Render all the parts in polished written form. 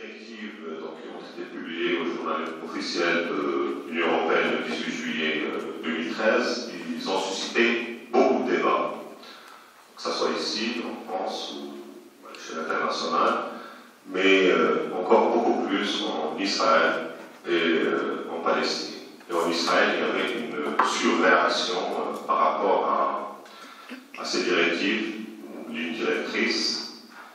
directives qui ont été publiées au journal officiel de l'Union européenne le 18 juillet 2013, ils ont suscité beaucoup de débats, que ce soit ici, en France ou à l'échelle internationale, mais encore beaucoup plus en Israël et en Palestine. Et en Israël, il y avait une surréaction par rapport à ces directives, lignes directrices.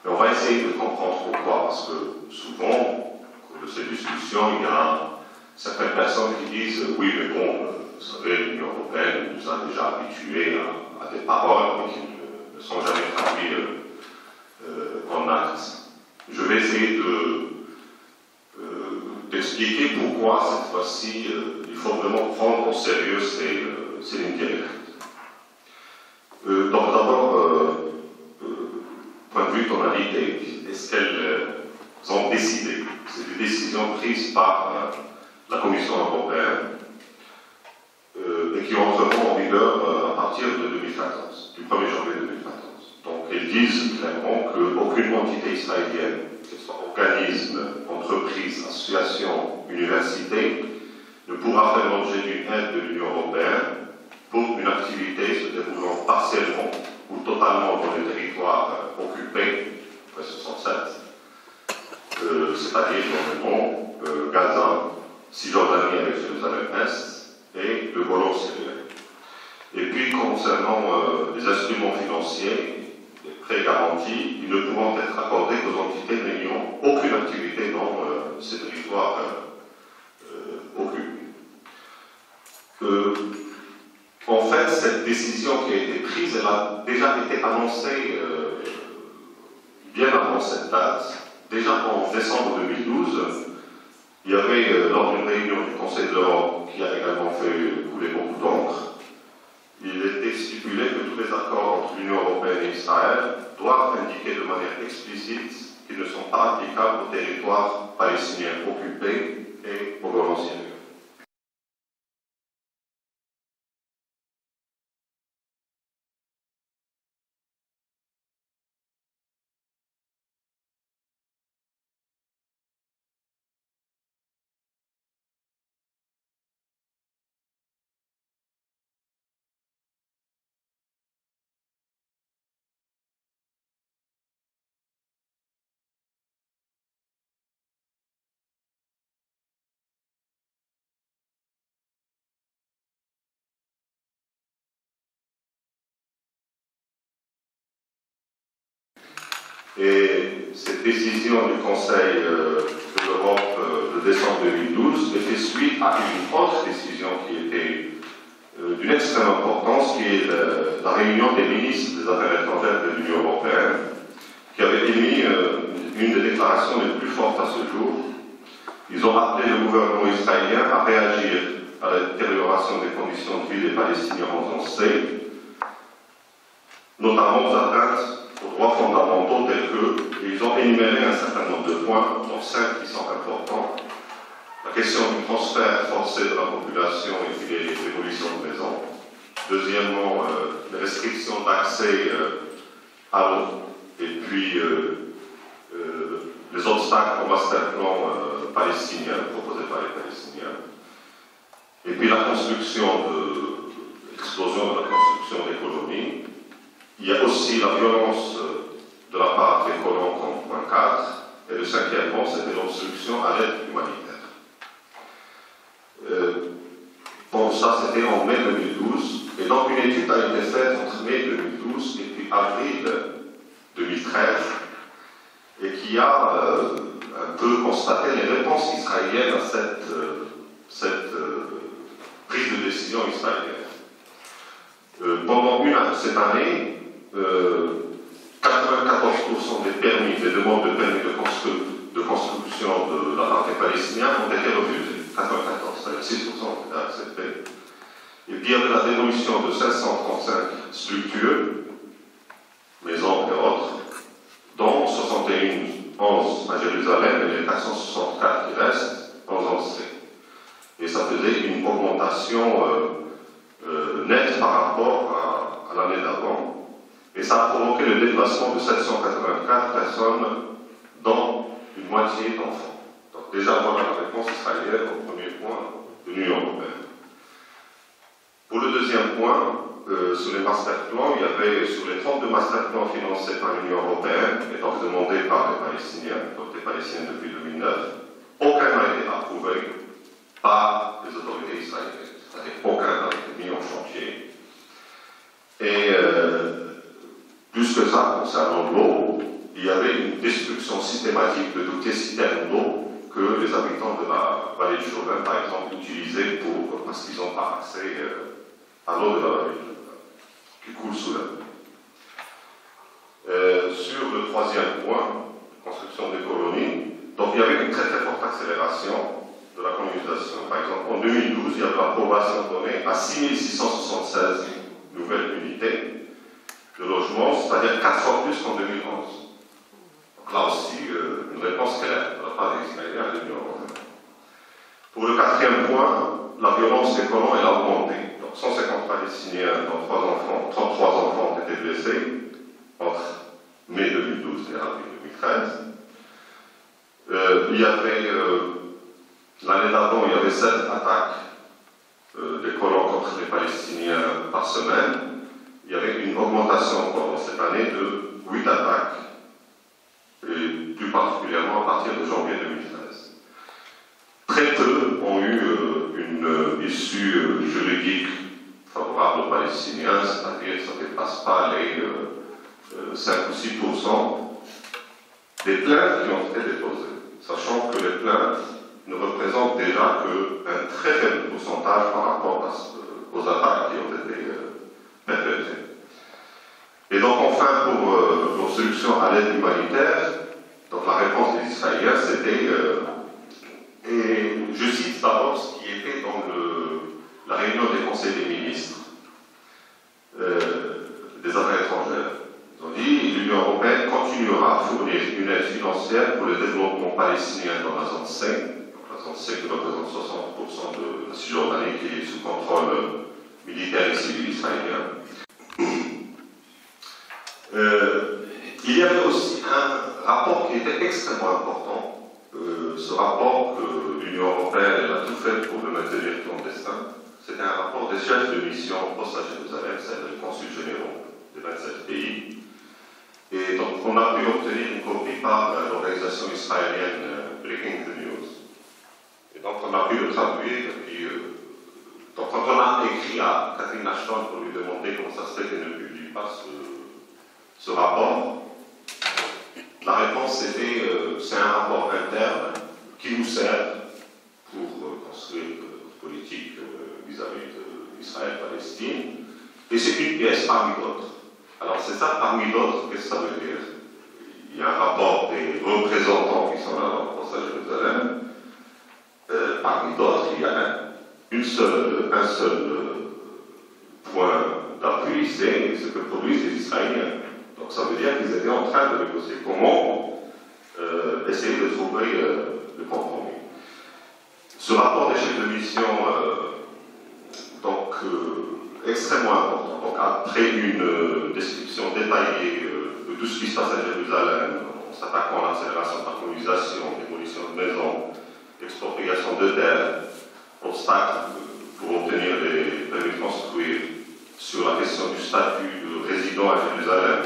Et on va essayer de comprendre pourquoi, parce que souvent, au cours de ces discussions, il y a certaines personnes qui disent oui, mais bon, vous savez, l'Union européenne nous a déjà habitués à des paroles, mais qui ne sont jamais traduites en actes. Je vais essayer d'expliquer pourquoi cette fois-ci il faut vraiment prendre au sérieux ces lignes directrices. Donc d'abord, point de vue tonalité, est-ce qu'elles ont décidé? C'est des décisions prises par la Commission européenne et qui entreront en vigueur à partir de 2014, du 1er janvier 2014. Donc elles disent clairement qu'aucune entité israélienne, que ce soit organisme, entreprise, association, université, ne pourra faire l'objet d'une aide de l'Union européenne pour une activité se déroulant partiellement ou totalement dans les territoires occupés, après 67, c'est-à-dire normalement Gaza, Cisjordanie avec Jérusalem-Est et le Golan syrien. Et puis concernant les instruments financiers, les prêts garantis, ils ne pourront être accordés qu'aux entités n'ayant aucune activité dans ces territoires occupés. En fait, cette décision qui a été prise, elle a déjà été annoncée bien avant cette date. Déjà en décembre 2012, il y avait, lors d'une réunion du Conseil de l'Europe, qui a également fait couler beaucoup d'encre, il était stipulé que tous les accords entre l'Union européenne et Israël doivent indiquer de manière explicite qu'ils ne sont pas applicables aux territoires palestiniens occupés et au Golan syrien. Et cette décision du Conseil de l'Europe de décembre 2012 était suite à une autre décision qui était d'une extrême importance, qui est la réunion des ministres des Affaires étrangères de l'Union européenne, qui avait émis une des déclarations les plus fortes à ce jour. Ils ont appelé le gouvernement israélien à réagir à la détérioration des conditions de vie des Palestiniens en zone C, notamment aux atteintes aux droits fondamentaux tels que, ils ont énuméré un certain nombre de points, dont 5 qui sont importants. La question du transfert forcé de la population et puis les démolitions de maisons. Deuxièmement, les restrictions d'accès à l'eau. Et puis, les obstacles au master-plan palestinien, proposé par les Palestiniens. Et puis la construction l'explosion de la construction des colonies. Il y a aussi la violence de la part des colons comme point 4, et le 5e point, c'était l'obstruction à l'aide humanitaire. Bon, ça c'était en mai 2012, et donc une étude a été faite entre mai 2012 et puis avril 2013, et qui a un peu constaté les réponses israéliennes à cette prise de décision israélienne. Pendant cette année, 94% des permis, des demandes de permis de construction de la partie palestinienne ont été refusées. 94, c'est-à-dire 6% ont été acceptés. Et puis il y avait la démolition de 535 structures, maisons et autres, dont 71 à Jérusalem et les 464 qui restent en zone C. Et ça faisait une augmentation nette par rapport à l'année d'avant. Et ça a provoqué le déplacement de 784 personnes dans une une moitié d'enfants. Donc déjà, voilà la réponse israélienne au premier point de l'Union européenne. Pour le deuxième point, sur les masterplans, il y avait sur les 32 masterplans financés par l'Union européenne et donc demandés par les Palestiniens, donc les Palestiniens depuis 2009, aucun n'a été approuvé par les autorités israéliennes. C'est-à-dire aucun n'a été mis en chantier. Et plus que ça, concernant l'eau, il y avait une destruction systématique de toutes les citernes d'eau que les habitants de la vallée du Jourdain, par exemple, utilisaient parce qu'ils n'ont pas accès à l'eau de la vallée du Jourdain, qui coule sous la sur le troisième point, construction des colonies, donc il y avait une très très forte accélération de la colonisation. Par exemple, en 2012, il y avait l'approbation donnée à 6676 nouvelles unités de logement, c'est-à-dire 4 fois plus qu'en 2011. Donc là aussi, une réponse claire de la part des Israéliens à l'Union européenne. Pour le quatrième point, la violence des colons elle a augmenté. Donc 150 Palestiniens, dont 33 enfants ont été blessés entre mai 2012 et avril 2013. Il y avait, l'année d'avant, il y avait 7 attaques des colons contre les Palestiniens par semaine. Il y avait une augmentation pendant cette année de 8 attaques, et plus particulièrement à partir de janvier 2013. Très peu ont eu une issue juridique favorable aux Palestiniens, c'est-à-dire que ça ne dépasse pas les 5 ou 6% des plaintes qui ont été déposées, sachant que les plaintes ne représentent déjà qu'un très faible pourcentage par rapport aux attaques qui ont été perpétrées. Et donc enfin, pour nos solutions à l'aide humanitaire, donc la réponse des Israéliens, c'était, et je cite d'abord ce qui était dans la réunion des conseils des ministres des Affaires étrangères. Ils ont dit que l'Union européenne continuera à fournir une aide financière pour le développement palestinien dans la zone C, donc la zone C qui représente 60% de la Cisjordanie qui est sous contrôle militaire et civil israélien. Il y avait aussi un rapport qui était extrêmement important, ce rapport que l'Union européenne a tout fait pour le maintenir clandestin. C'était un rapport des chefs de mission poste à Jérusalem, c'est les consuls généraux des 27 pays. Et donc on a pu obtenir une copie par l'organisation israélienne Breaking the News. Et donc on a pu le traduire. Et puis, donc quand on a écrit à Catherine Ashton pour lui demander comment ça se fait qu'elle ne publie pas ce rapport, la réponse était c'est un rapport interne qui nous sert pour construire notre politique vis-à-vis d'Israël-Palestine, et c'est une pièce parmi d'autres. Alors c'est ça parmi d'autres, qu'est-ce que ça veut dire? Il y a un rapport des représentants qui sont là dans le Conseil de Jérusalem. Parmi d'autres, il y a un seul point d'appui, c'est ce que produisent les Israéliens. Donc ça veut dire qu'ils étaient en train de négocier comment essayer de trouver le compromis. Ce rapport des chefs de mission, extrêmement important. Donc après une description détaillée de tout ce qui se passe à Jérusalem, en s'attaquant à l'accélération de la colonisation, démolition de maisons, expropriation de terres, obstacles pour obtenir des permis de construire, sur la question du statut de résident à Jérusalem,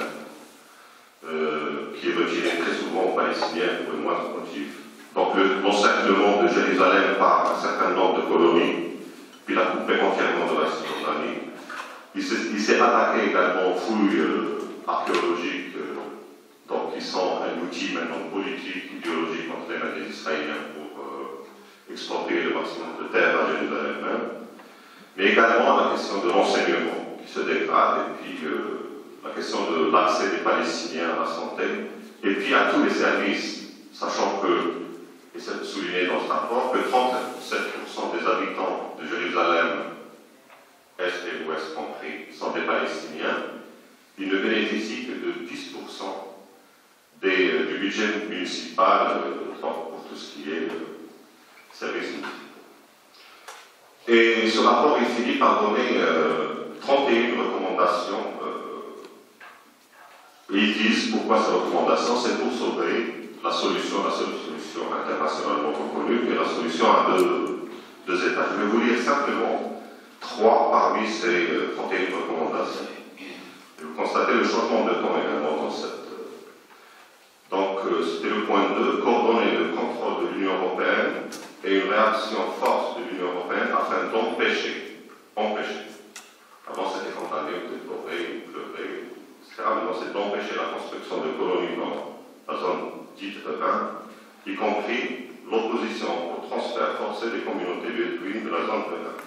qui est retiré très souvent aux Palestiniens pour le moindre motif. Donc l'encerclement de Jérusalem par un certain nombre de colonies, puis la coupée entièrement de la Cisjordanie. Il s'est attaqué également aux fouilles archéologiques, donc qui sont un outil maintenant politique, idéologique entre les mains des Israéliens pour exporter le maximum de terre à Jérusalem même, mais également à la question de l'enseignement qui se dégrade, et puis la question de l'accès des Palestiniens à la santé, et puis à tous les services, sachant que, et c'est souligné dans ce rapport, que 37% des habitants de Jérusalem, Est et Ouest compris, sont des Palestiniens. Ils ne bénéficient que de 10% du budget municipal pour tout ce qui est services municipaux. Et ce rapport, il finit par donner 31 recommandations. Et ils disent pourquoi ces recommandations, c'est pour sauver la seule solution internationalement reconnue, qui est la solution à deux États. Je vais vous lire simplement 3 parmi ces 31 recommandations. Et vous constatez le changement de temps également dans cette. Donc, c'était le point 2, coordonner le contrôle de l'Union européenne et une réaction forte de l'Union européenne afin d'empêcher. Avant, c'était condamné ou déplorer ou pleurer, etc. Maintenant, c'est d'empêcher la construction de colonies dans la zone dite de Bain, y compris l'opposition au transfert forcé des communautés bédouines de la zone de Bain.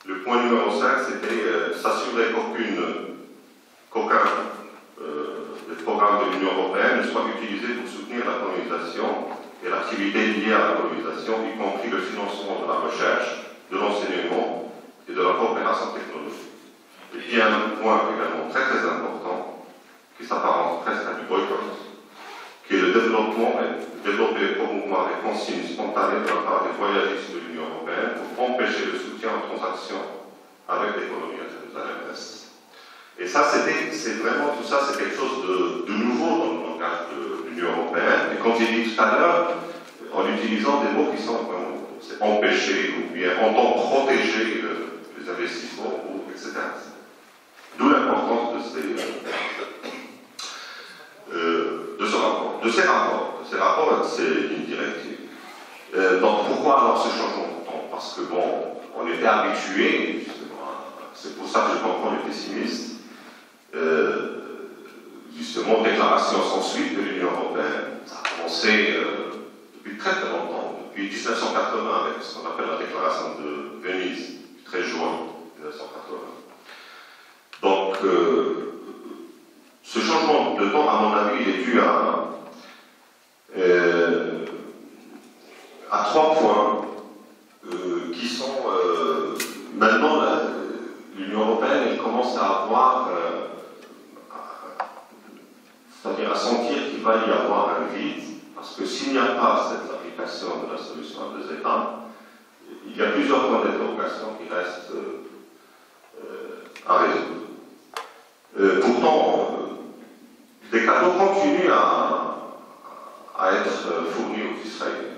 Le point numéro 5, c'était s'assurer qu'aucun des programmes de l'Union européenne ne soit utilisé pour soutenir la colonisation et l'activité liée à la colonisation, y compris le financement de la recherche, de l'enseignement et de la coopération technologique. Et puis il y a un point également très très important qui s'apparente presque à du boycott, qui est le développement et développer au mouvement des consignes spontanées de la part des voyagistes de l'Union européenne pour empêcher le soutien aux transactions avec les colonies à Jérusalem-Est. Et ça, c'est vraiment tout ça, c'est quelque chose de nouveau dans le langage de l'Union européenne. Et comme j'ai dit tout à l'heure, en utilisant des mots qui sont vraiment, c'est empêcher ou bien entend protéger les investissements, etc. D'où l'importance de ce rapport. De ces rapports, c'est une directive. Donc pourquoi alors ce changement de temps? Parce que bon, on était habitué, justement, c'est pour ça que je comprends les pessimistes. Justement, déclaration sans suite de l'Union européenne. Ça a commencé depuis très très longtemps, depuis 1980, avec ce qu'on appelle la déclaration de Venise, du 13 juin 1980. Donc, ce changement de temps, à mon avis, il est dû à 3 points qui sont maintenant l'Union européenne, elle commence à avoir c'est-à-dire à sentir qu'il va y avoir un vide, parce que s'il n'y a pas cette application de la solution à 2 États, il y a plusieurs points d'interrogation qui restent à résoudre. Pourtant, des cadeaux continuent à être fournis aux Israéliens.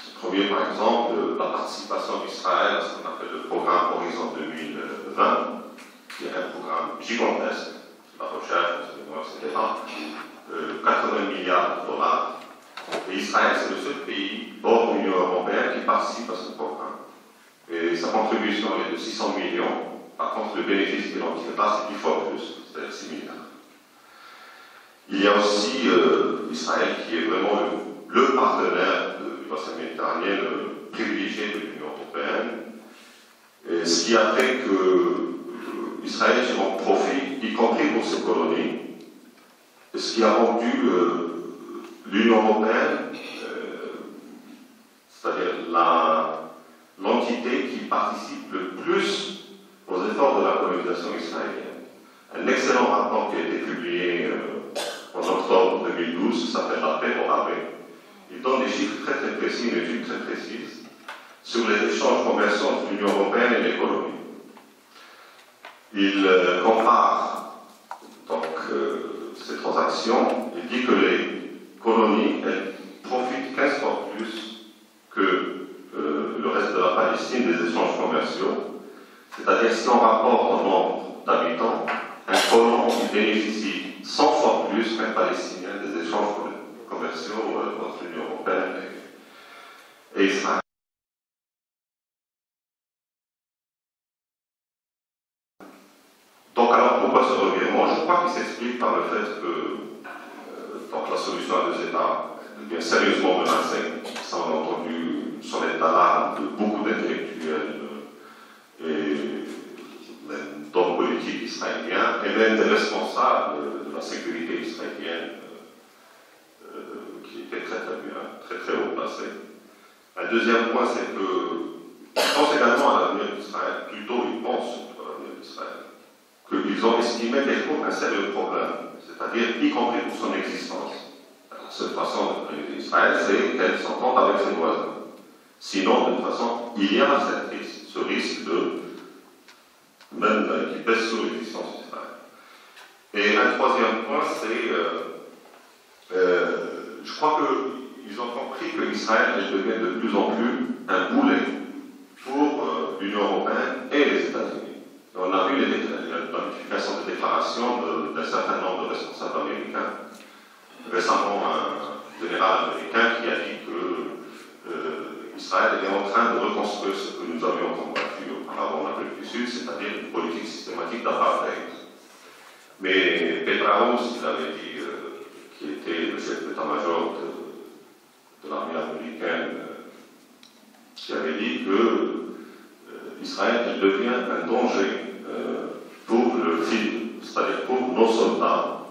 Le premier, par exemple, la participation d'Israël à ce qu'on appelle le programme Horizon 2020, qui est un programme gigantesque, la recherche, etc., 80 milliards de dollars. Et Israël, c'est le seul pays hors de l'Union européenne qui participe à ce programme. Et sa contribution est de 600 millions. Par contre, le bénéfice qu'il en tirera, c'est 10 fois plus, c'est-à-dire 6 milliards. Il y a aussi Israël qui est vraiment le partenaire du bassin méditerranéen privilégié de l'Union européenne. Et ce qui a fait que Israël tire en profit, y compris pour ses colonies, ce qui a rendu l'Union européenne, c'est-à-dire l'entité qui participe le plus aux efforts de la colonisation israélienne. Un excellent rapport qui a été publié en octobre 2012, ça s'appelle La paix au rabais. Il donne des chiffres très très précis, une étude très précise, sur les échanges commerciaux entre l'Union européenne et les colonies. Il compare donc ces transactions, il dit que les colonies elles profitent 15 fois plus que le reste de la Palestine des échanges commerciaux. C'est-à-dire si on rapporte au nombre d'habitants, un colon qui bénéficie 100 fois plus qu'un Palestinien des échanges commerciaux entre l'Union européenne et Israël. Donc alors pourquoi ce revirement? Je crois qu'il s'explique par le fait que donc la solution à 2 États est bien sérieusement menacée. Ça, on a entendu sonner d'alarme de beaucoup d'intellectuels et d'hommes politiques israéliens et même des responsables de la sécurité israélienne qui étaient très très bien, très très haut placés. Un deuxième point, c'est que ils pensent également à l'avenir d'Israël, plutôt ils pensent à l'avenir d'Israël, qu'ils ont estimé découvrir un sérieux problème, c'est-à-dire y compris pour son existence. La seule façon de prévenir Israël, c'est qu'elle s'entende avec ses voisins. Sinon, de toute façon, il y a ce risque même qui pèse sur l'existence d'Israël. Et un troisième point, c'est crois qu'ils ont compris qu'Israël devient de plus en plus un boulet pour l'Union européenne et les États-Unis. On a vu la multiplication de déclarations d'un certain nombre de responsables américains. Récemment, un général américain qui a dit que Israël est en train de reconstruire ce que nous avions combattu auparavant en Afrique du Sud, c'est-à-dire une politique systématique d'apartheid. Mais Petraeus, il avait dit, qui était le chef d'état-major de l'armée américaine, qui avait dit que Israël devient un danger pour le film, c'est-à-dire pour nos soldats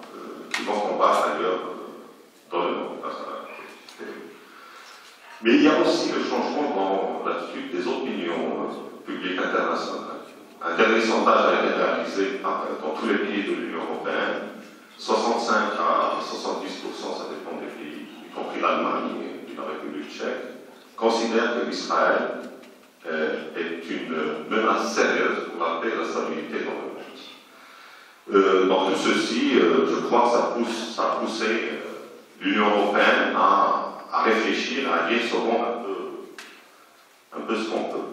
qui vont combattre ailleurs dans le monde. Mais il y a aussi le changement dans l'attitude des opinions publiques internationales. Un dernier sondage a été réalisé dans tous les pays de l'Union européenne. 65 à 70%, ça dépend des pays, y compris l'Allemagne et la République tchèque, considèrent que Israël est une menace sérieuse pour la paix et la stabilité dans le monde. Dans tout ceci, je crois que ça a poussé l'Union européenne à réfléchir, à dire sauvons un peu ce qu'on peut.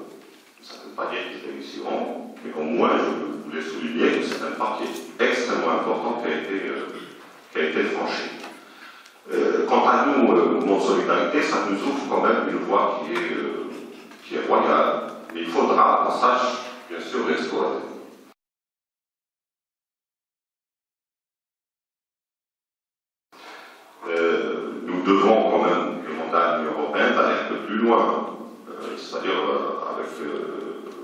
Ça ne veut pas dire qu'ils réussiront, mais au moins je voulais souligner que c'est un pas qui est extrêmement important qui a été franchi. Quant à nous, notre solidarité, ça nous ouvre quand même une voie qui est royale. Mais il faudra qu'on sache, bien sûr, l'exploiter. Nous devons quand même demander à l'Union européenne d'aller un peu plus loin, c'est-à-dire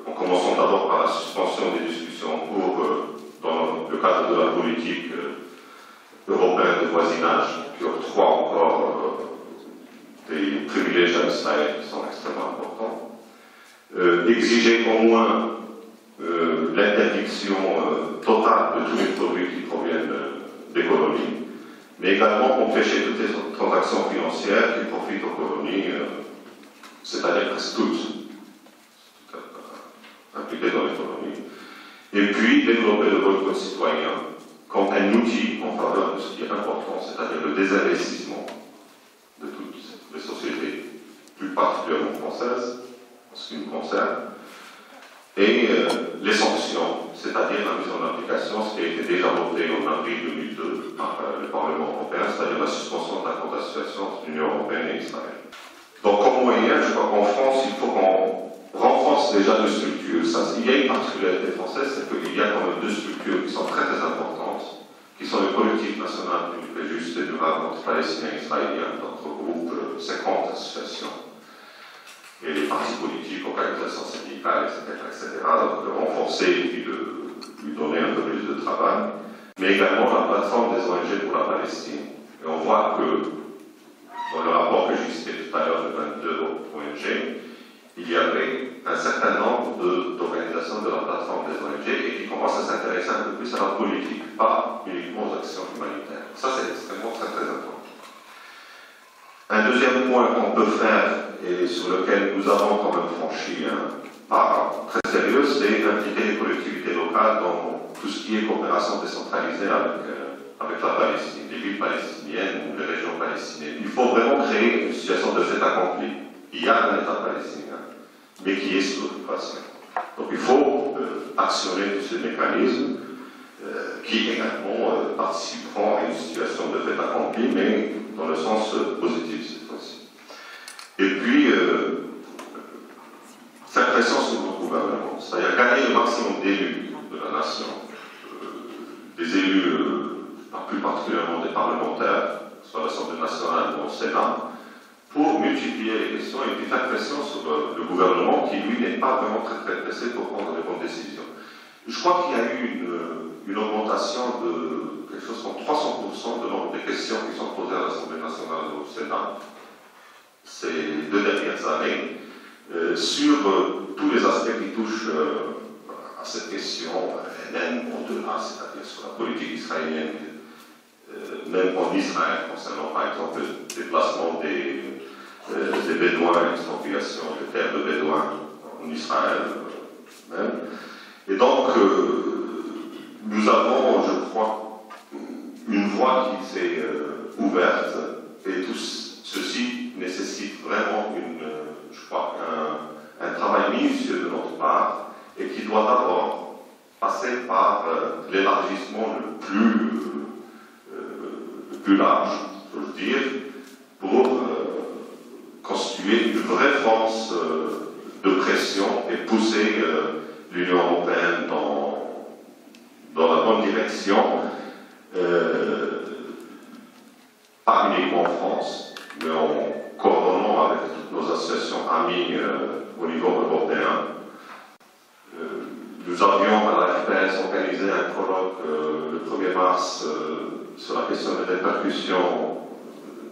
en commençant d'abord par la suspension des discussions en cours dans le cadre de la politique européenne de voisinage, qui octroie encore des privilèges à Israël qui sont extrêmement importants. Exiger au moins l'interdiction totale de tous les produits qui proviennent des colonies, mais également empêcher toutes les transactions financières qui profitent aux colonies, c'est-à-dire presque toutes, impliquées dans l'économie. Et puis développer le boycott citoyen comme un outil en faveur de ce qui est important, c'est-à-dire le désinvestissement de toutes les sociétés, plus particulièrement françaises, en ce qui nous concerne, et les sanctions, c'est-à-dire la mise en application, ce qui a été déjà voté en avril 2002 par le Parlement européen, c'est-à-dire la suspension de l'accord d'association entre l'Union européenne et Israël. Donc, comme moyen, je crois qu'en France, il faut qu'on renforce déjà deux structures. Il y a une particularité française, c'est qu'il y a quand même deux structures qui sont très très importantes, qui sont le collectif national pour une paix juste et durable entre Palestiniens et Israéliens, notre groupe 50 associations, et les partis politiques, organisations syndicales, etc., donc de renforcer et puis de lui donner un peu plus de travail, mais également la plateforme des ONG pour la Palestine. Et on voit que dans le rapport que j'ai cité tout à l'heure de 22 ONG, il y avait un certain nombre d'organisations de la plateforme des ONG et qui commencent à s'intéresser un peu plus à la politique, pas uniquement aux actions humanitaires. Ça, c'est extrêmement très très important. Un deuxième point qu'on peut faire et sur lequel nous avons quand même franchi un pas très sérieux, c'est impliquer les collectivités locales dans tout ce qui est coopération décentralisée avec la Palestine, les villes palestiniennes ou les régions palestiniennes. Il faut vraiment créer une situation de fait accompli. Il y a un État palestinien, mais qui est sous occupation. Donc il faut actionner tous ces mécanismes qui également participeront à une situation de fait accompli, mais dans le sens positif cette fois-ci. Et puis, faire pression sur le gouvernement, c'est-à-dire gagner le maximum d'élus de la nation, des élus, plus particulièrement des parlementaires, soit à l'Assemblée nationale ou au Sénat, pour multiplier les questions et puis faire pression sur le gouvernement qui, lui, n'est pas vraiment très très pressé pour prendre les bonnes décisions. Je crois qu'il y a eu une augmentation de quelque chose comme 300% de nombre de questions qui sont posées à l'Assemblée nationale et au Sénat ces 2 dernières années sur tous les aspects qui touchent à cette question, même au-delà, c'est-à-dire sur la politique israélienne, même en Israël, concernant par exemple le déplacement des Bédouins, l'expropriation des terres de Bédouins en Israël même. Et donc, nous avons, je crois, une voie qui s'est ouverte et tous nécessite vraiment, je crois, un travail minutieux de notre part et qui doit d'abord passer par l'élargissement le plus large, je veux dire, pour constituer une vraie force de pression et pousser l'Union européenne dans la bonne direction, pas uniquement en France, mais en coordonnant avec toutes nos associations amies au niveau européen. Nous avions à la FPS organisé un colloque le 1er mars sur la question des répercussions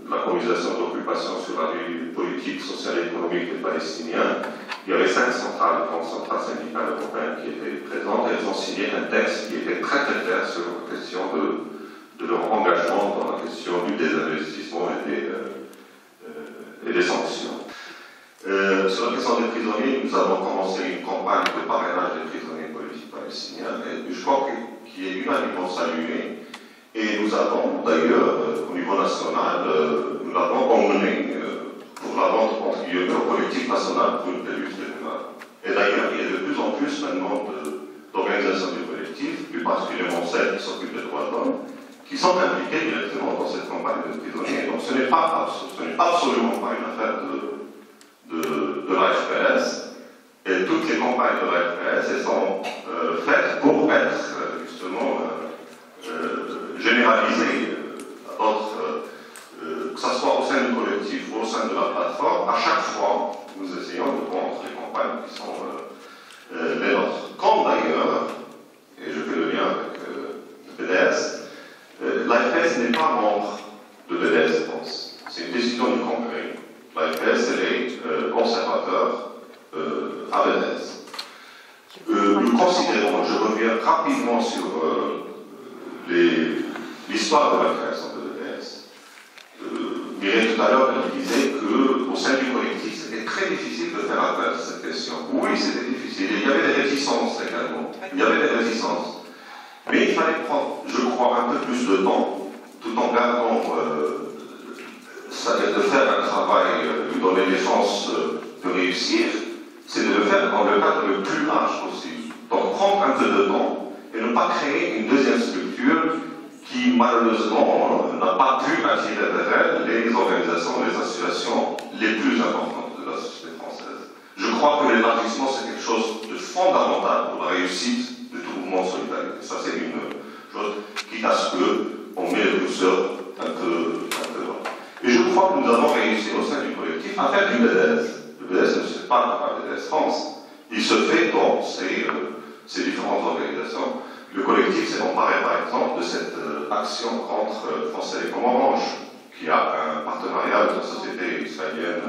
de la colonisation d'occupation sur la vie politique, sociale et économique des Palestiniens. Il y avait 5 grandes centrales syndicales européennes qui étaient présentes et elles ont signé un texte qui était très très clair sur la question de leur engagement dans la question du désinvestissement et des sanctions. Sur la question des prisonniers, nous avons commencé une campagne de parrainage des prisonniers politiques palestiniens, et je crois qu'il est unanimement salué. Et nous avons d'ailleurs, au niveau national, nous l'avons emmené pour la vente entre guillemets aux politiques nationales pour une lutte fédérale. Et d'ailleurs, il y a de plus en plus maintenant d'organisations du collectif, plus particulièrement celles qui s'occupent des droits de l'homme, qui sont impliquées directement dans cette campagne de prisonniers. Donc ce n'est absolument pas une affaire de la FPS. Et toutes les campagnes de la FPS elles sont faites pour être justement généralisées à d'autres, que ce soit au sein du collectif ou au sein de la plateforme. À chaque fois, nous essayons de prendre les campagnes qui sont les nôtres. Comme d'ailleurs, et je fais le lien avec le BDS, l'AFS n'est pas membre de BDS France. C'est une décision du Congrès. L'AFS, elle est conservateur à BDS. Nous considérons, je reviens rapidement sur l'histoire de la création de BDS. Mireille tout à l'heure, elle disait qu'au sein du collectif, c'était très difficile de faire appel à cette question. Oui, c'était difficile. Il y avait des réticences également. Il y avait des réticences. Mais il fallait prendre, je crois, un peu plus de temps, tout en gardant, de faire un travail, lui donner des chances de réussir, c'est de le faire dans le cadre le plus large possible. Donc prendre un peu de temps et ne pas créer une deuxième structure qui, malheureusement, n'a pas pu attirer vers elle les organisations, les associations les plus importantes de la société française. Je crois que l'élargissement, c'est quelque chose de fondamental pour la réussite de tout mouvement solidaire. Ça, c'est une chose, quitte à ce qu'on met le curseur un peu loin. Et je crois que nous avons réussi au sein du collectif à faire du BDS. Le BDS ne se fait pas par BDS France. Il se fait dans ces différentes organisations. Le collectif s'est emparé, par exemple, de cette action contre France Télécom Orange, qui a un partenariat avec la société israélienne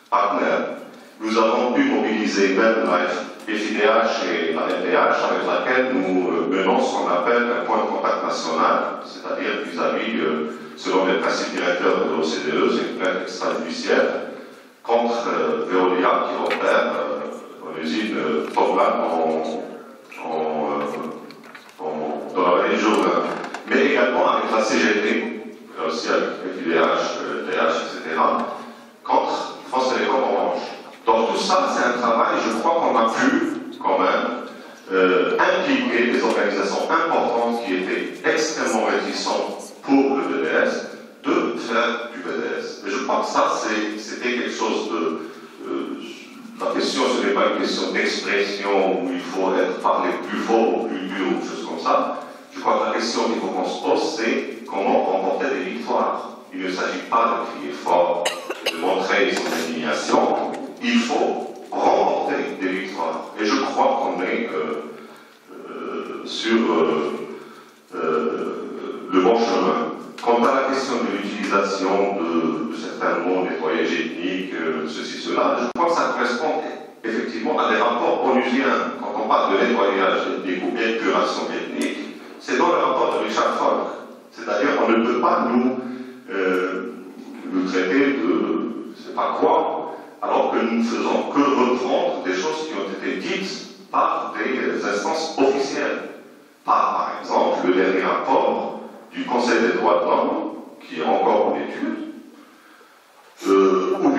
partenaire. Nous avons pu mobiliser même la FIDH et la FDH, avec laquelle nous menons ce qu'on appelle un point de contact national, c'est-à-dire vis-à-vis, selon les principes directeurs de l'OCDE, c'est une plainte extrajudiciaire contre Veolia qui opère en usine Toplan dans la vallée Jourdain, mais également avec la CGT, aussi avec FIDH, DH, etc., contre France Télécom Orange. Donc tout ça, c'est un travail, je crois qu'on a pu, quand même, impliquer des organisations importantes qui étaient extrêmement réticentes pour le BDS, de faire du BDS. Mais je crois que ça, c'était quelque chose de... la question, ce n'est pas une question d'expression où il faut parler plus fort ou plus dur ou choses comme ça. Je crois que la question qu'il faut qu'on se pose, c'est comment remporter des victoires. Il ne s'agit pas de crier fort, de montrer son indignation. Il faut remporter des victoires. Et je crois qu'on est sur le bon chemin. Quant à la question de l'utilisation de certains mots, nettoyage ethnique, ceci, cela, je crois que ça correspond effectivement à des rapports onusiens. Quand on parle de nettoyage ethnique ou épuration ethnique, c'est dans le rapport de Richard Falk. C'est-à-dire qu'on ne peut pas nous traiter de je ne sais pas quoi, alors que nous ne faisons que reprendre des choses qui ont été dites par des instances officielles. Par exemple, le dernier rapport du Conseil des droits de l'homme, qui est encore en étude, ou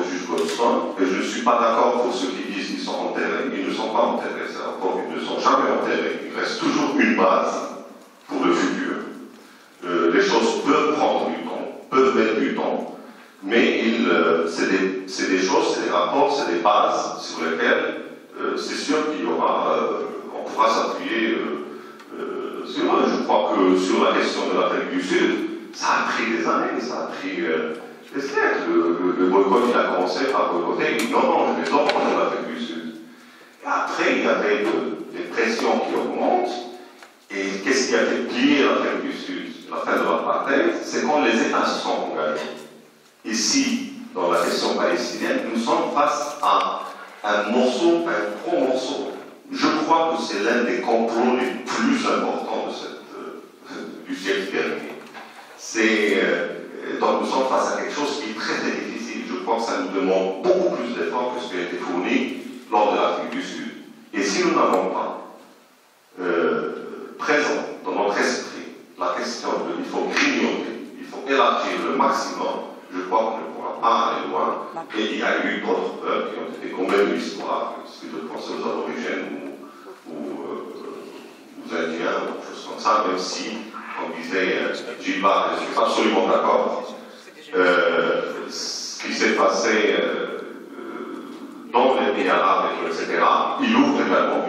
le juge Goldstone, et je ne suis pas d'accord pour ceux qui disent qu'ils sont enterrés. Ils ne sont pas enterrés, c'est un rapport, ils ne sont jamais enterrés. Il reste toujours une base pour le futur. Les choses peuvent prendre du temps, peuvent mettre du temps, mais c'est des choses, c'est des rapports, c'est des bases sur lesquelles c'est sûr qu'il y aura, on pourra s'appuyer sur eux. Je crois que sur la question de l'Afrique du Sud, ça a pris des années, ça a pris des siècles. Le boycott, il a commencé par boycotter les enfants de l'Afrique du Sud. Et après, il y avait des pressions qui augmentent. Et qu'est-ce qui a fait plier l'Afrique du Sud, la fin de l'apartheid? C'est quand les États se sont engagés. Ici, dans la question palestinienne, nous sommes face à un morceau, un gros morceau. Je crois que c'est l'un des complots les plus importants du siècle dernier. Donc nous sommes face à quelque chose qui est très très difficile. Je crois que ça nous demande beaucoup plus d'efforts que ce qui a été fourni lors de l'Afrique du Sud. Et si nous n'avons pas présent dans notre esprit la question de il faut grignoter, il faut élargir le maximum, je crois qu'on ne pourra pas aller loin. Et il y a eu d'autres peuples qui ont été communs de l'histoire, si je pense aux aborigènes ou aux Indiens, ou choses comme ça, même si, comme disait Gilbert, je suis absolument d'accord, ce qui s'est passé dans les pays arabes, etc., il ouvre également